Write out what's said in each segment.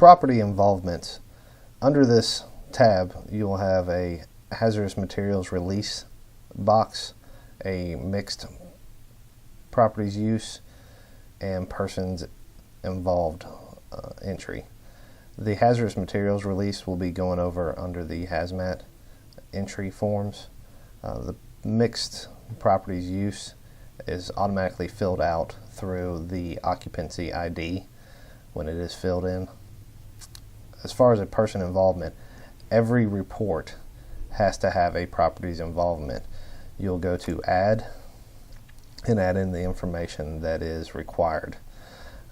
Property involvement. Under this tab, you will have a hazardous materials release box, a mixed properties use, and persons involved entry. The hazardous materials release will be going over under the hazmat entry forms. The mixed properties use is automatically filled out through the occupancy ID when it is filled in. As far as a person involvement, every report has to have a properties involvement. You'll go to add and add in the information that is required.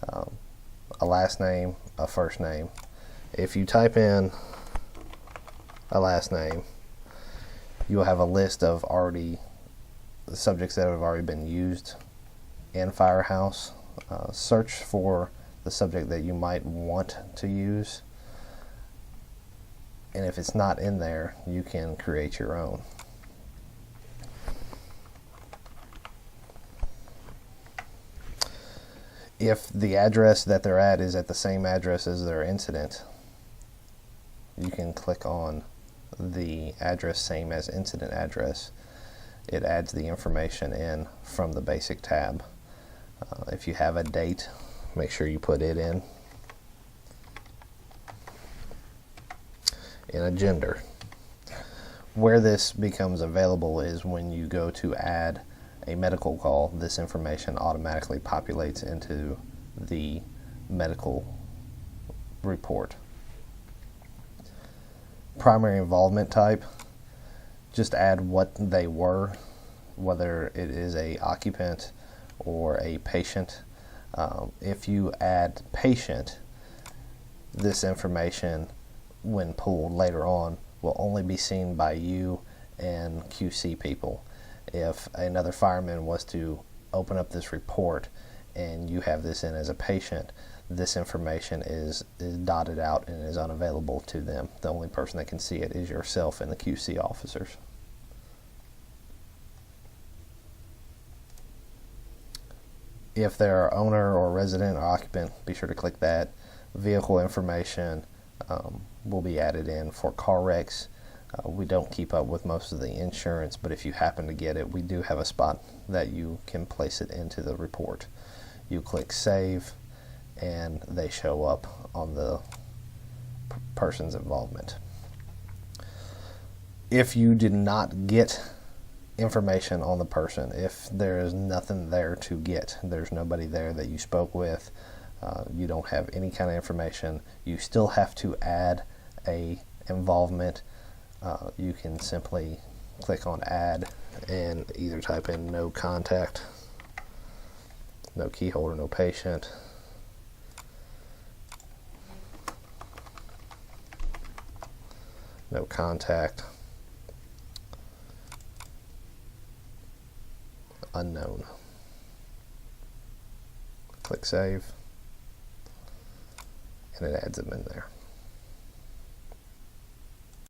A last name, a first name. If you type in a last name, you'll have a list of subjects that have already been used in Firehouse. Search for the subject that you might want to use, and if it's not in there, you can create your own. If the address that they're at is at the same address as their incident, you can click on the address same as incident address. It adds the information in from the basic tab. If you have a date, make sure you put it in. And a gender. Where this becomes available is when you go to add a medical call. This information automatically populates into the medical report. Primary involvement type, just add what they were, whether it is a occupant or a patient. If you add patient, this information, when pulled later on, will only be seen by you and QC people. If another fireman was to open up this report and you have this in as a patient, this information is dotted out and is unavailable to them. The only person that can see it is yourself and the QC officers. If they're owner or resident or occupant, be sure to click that. Vehicle information will be added in for car wrecks. We don't keep up with most of the insurance, but if you happen to get it, we do have a spot that you can place it into the report. You click save, and they show up on the person's involvement. If you did not get information on the person, if there is nothing there to get, there's nobody there that you spoke with, you don't have any kind of information, you still have to add a involvement. You can simply click on add and either type in no contact, no key holder, no patient, no contact, unknown. Click save, and it adds them in there.